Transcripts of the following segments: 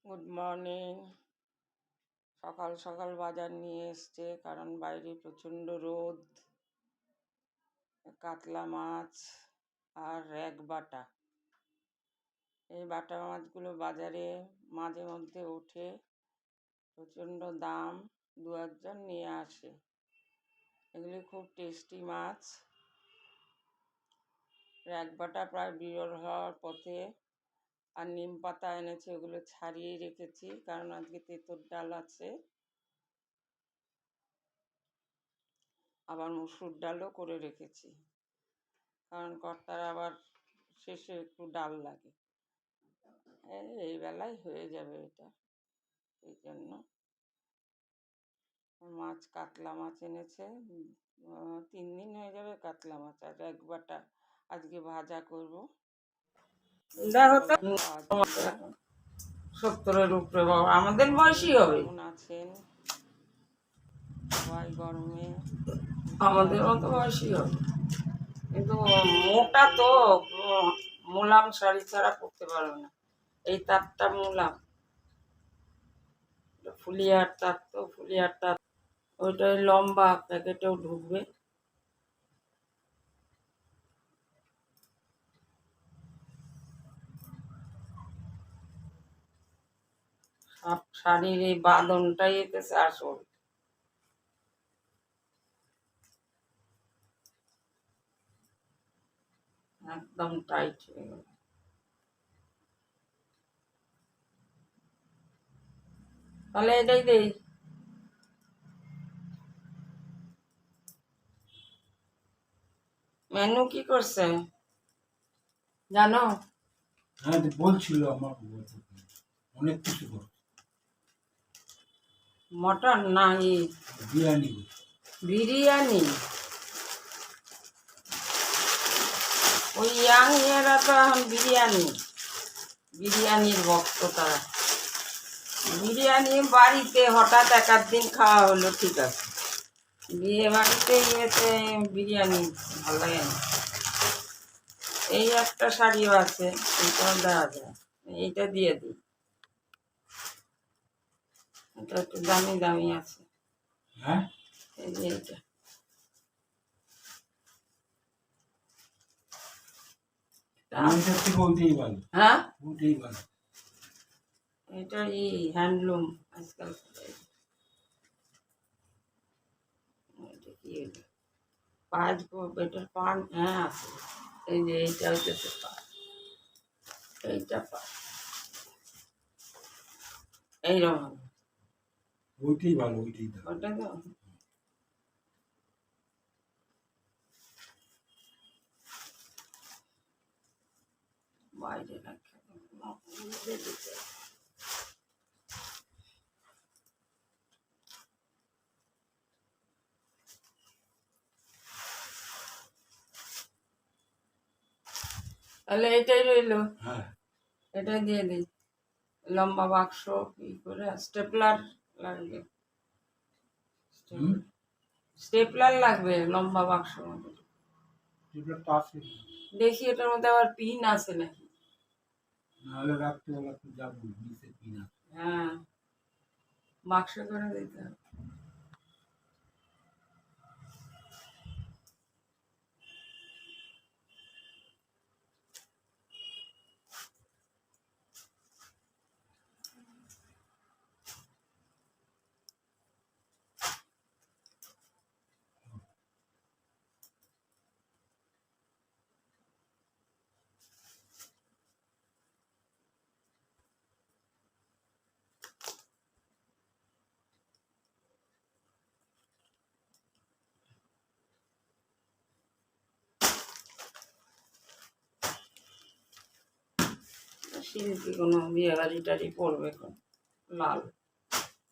Good morning. সকাল সকাল বাজার নিয়ে এসছে, কারণ বাইরে প্রচণ্ড রোদ। কাতলা মাছ আর র্যাক বাটা, এই বাটা মাছগুলো বাজারে মাঝে মধ্যে ওঠে, প্রচণ্ড দাম। দু একজন নিয়ে আসে। এগুলি খুব টেস্টি মাছ। র্যাক বাটা প্রায় বিরল হওয়ার পথে। আর নিম পাতা এনেছে, ওগুলো ছাড়িয়ে রেখেছি, কারণ আজকে তেঁতুর ডাল আছে। আবার মুসুর ডালও করে রেখেছি, কারণ কর্তার আবার শেষে একটু ডাল লাগে। এই বেলায় হয়ে যাবে এটা, এই জন্য। মাছ কাতলা মাছ এনেছে, 3 দিন হয়ে যাবে কাতলা মাছ। আর এক বাটা আজকে ভাজা করব। দেখো তো 70-এর উপরে, বাবা আমাদের বয়সী হবে। কেমন আছেন সবাই? গরমে আমাদের মতো বয়সী হবে, কিন্তু মোটা তো, মোলাম শাড়ি ছাড়া পরতে পারবে না। এই তারটা মোলাম, ফুলিয়ার তার, তো ফুলিয়ার তার ওইটাই লম্বা, প্যাকেটেও ঢুকবে। শাড়ির এই বাঁধনটাই এতেছে আসল। একদম টাইট হয়ে গেল। তাহলে এটাই দেই। মেনু কি করছে জানো? হ্যাঁ, বলছিল আমার অনেক কিছু করছে। মটন না বিরিয়ানি। বিরিয়ানি। ওই ইয়াং এরা তো এখন বিরিয়ানির ভক্ত তারা। বিরিয়ানি বাড়িতে হঠাৎ এক দিন খাওয়া হলো, ঠিক আছে। বিয়ে বাড়িতে গিয়েছে বিরিয়ানি ভালো লাগে না। এই একটা শাড়িও আছে, এইটাও দেওয়া যায়। এইটা দিয়ে দিই, এটা একটু দামি দামি আছে। হ্যাঁ, এই যে এইটা, হ্যাঁ এটা হ্যান্ডলুম আজকাল। এটা কি হলো? পাঁচ এটার পান, হ্যাঁ আছে। এই যে এইটা হচ্ছে পাঁচ, এইটা পাঁচ, এইরকম। ওইটাই ভালো, ওইটাই ওটা তো বাইরে রাখা। তাহলে এটাই রইলো। হ্যাঁ, এটাই দিয়ে দিই। লম্বা বাক্স কি করে, স্টেপলার লাগবে। স্টেপলার লাগবে লম্বা বাক্স মধ্যে। দেখি এটার মধ্যে আবার পিন আছে নাকি। নাহলে রাত্রিবেলা তো যাবো, নিচে পিন আছে। হ্যাঁ, বাক্স করে দিতে হবে। শিল্পী কোনো বিয়ে বাড়ি টাড়ি পড়বে, লাল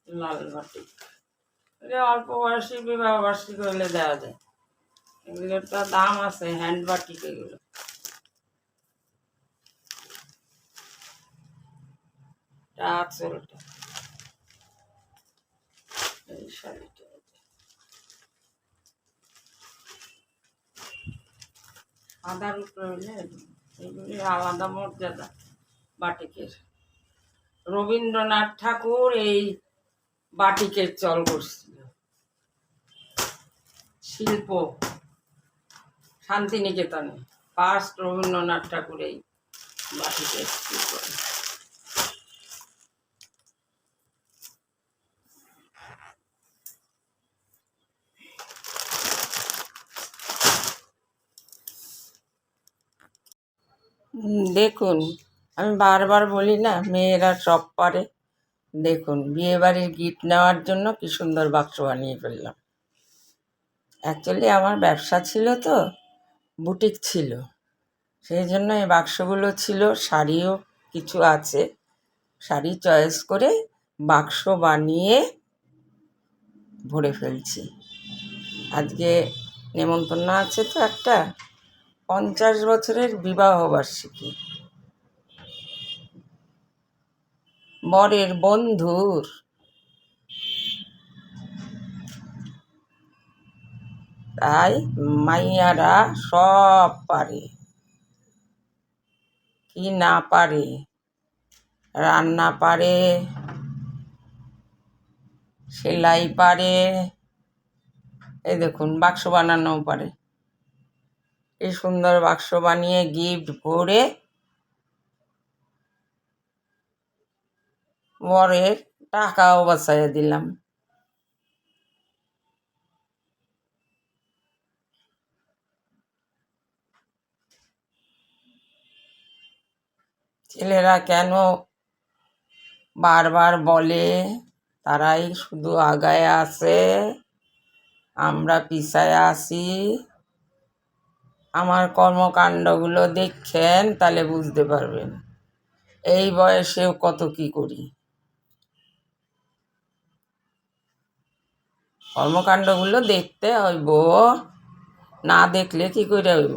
লাল বাটি। অল্প বয়সী বিবাহ বার্ষিক হলে দেওয়া যায়। এগুলোর তো দাম আছে, হ্যান্ড বাটিক এগুলো। আঁচলটা, এই শাড়িটা, সাদার উপরে হলে এগুলি আলাদা মর্যাদা বাটিকের। রবীন্দ্রনাথ ঠাকুর এই বাটিকের চল করছিল। শিল্প শান্তিনিকেতনে ফার্স্ট রবীন্দ্রনাথ ঠাকুর এই বাটিকের শিল্প। দেখুন, আমি বারবার বলি না মেয়েরা সব পারে। দেখুন, বিয়েবাড়ির গিফট নেওয়ার জন্য কি সুন্দর বাক্স বানিয়ে ফেললাম। অ্যাকচুয়ালি আমার ব্যবসা ছিল তো, বুটিক ছিল, সেই জন্য এই বাক্সগুলো ছিল। শাড়িও কিছু আছে, শাড়ি চয়েস করে বাক্স বানিয়ে ভরে ফেলছি। আজকে নেমন্তন্ন আছে তো একটা, 50 বছরের বিবাহ বার্ষিকী, বরের বন্ধুর। তাই মাইয়ারা সব পারে, কি না পারে? রান্না পারে, সেলাই পারে, এই দেখুন বাক্স বানানোও পারে। এই সুন্দর বাক্স বানিয়ে গিফট ভরে বরের টাকাও বাঁচাইয়া দিলাম। ছেলেরা কেন বারবার বলে তারাই শুধু আগায় আছে, আমরা পিছায় আছি। আমার কর্মকাণ্ডগুলো দেখেন, তাহলে বুঝতে পারবেন এই বয়সেও কত কি করি। কর্মকাণ্ডগুলো দেখতে হইব, না দেখলে কি করে হইব?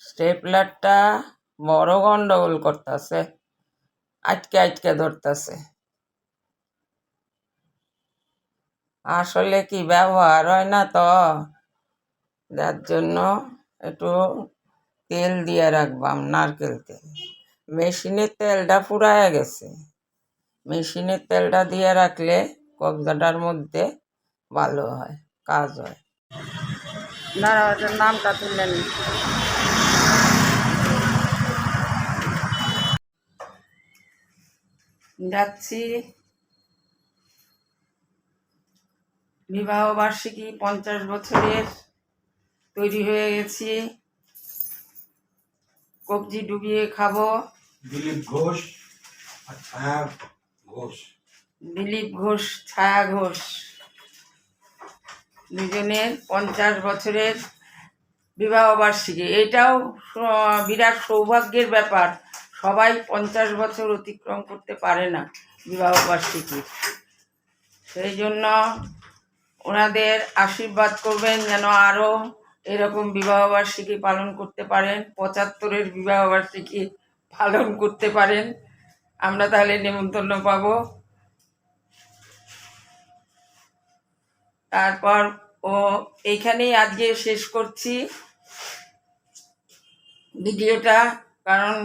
স্টেপলারটা বড় গন্ডগোল করতেছে, আটকে আটকে ধরতেছে। আসলে কি ব্যবহার হয় না তো, যার জন্য একটু তেল দিয়ে রাখবাম, নারকেল তেল। মেশিনের তেলটা ফুরাইয়া গেছে, মেশিনের তেলটা দিয়ে রাখলে কবজাটার মধ্যে ভালো হয়, কাজ হয়। না, ওটার নামটা তুলে নি। যাচ্ছি বিবাহ বার্ষিকী 50 বছরের, তৈরি হয়ে গেছি, কবজি ডুবিয়ে খাবো। দিলীপ ঘোষ আর ছায়া ঘোষ। দিলীপ ঘোষ, ছায়া ঘোষ, দুজনের 50 বছরের বিবাহ বার্ষিকী। এটাও বিরাট সৌভাগ্যের ব্যাপার। সবাই 50 বছর অতিক্রম করতে পারে না বিবাহ বার্ষিকী। সেই জন্য ওনাদের আশীর্বাদ করবেন যেন আরও এরকম বিবাহবার্ষিকী পালন করতে পারেন, 75-এর বিবাহবার্ষিকী পালন করতে পারেন। আমরা তাহলে নেমন্তন্ন পাব। তারপর এইখানেই আজকে শেষ করছি ভিডিওটা, কারণ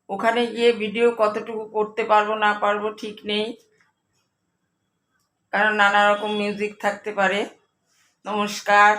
ওখানে গিয়ে ভিডিও কতটুকু করতে পারবো না পারবো ঠিক নেই, কারণ নানা রকম মিউজিক থাকতে পারে। নমস্কার।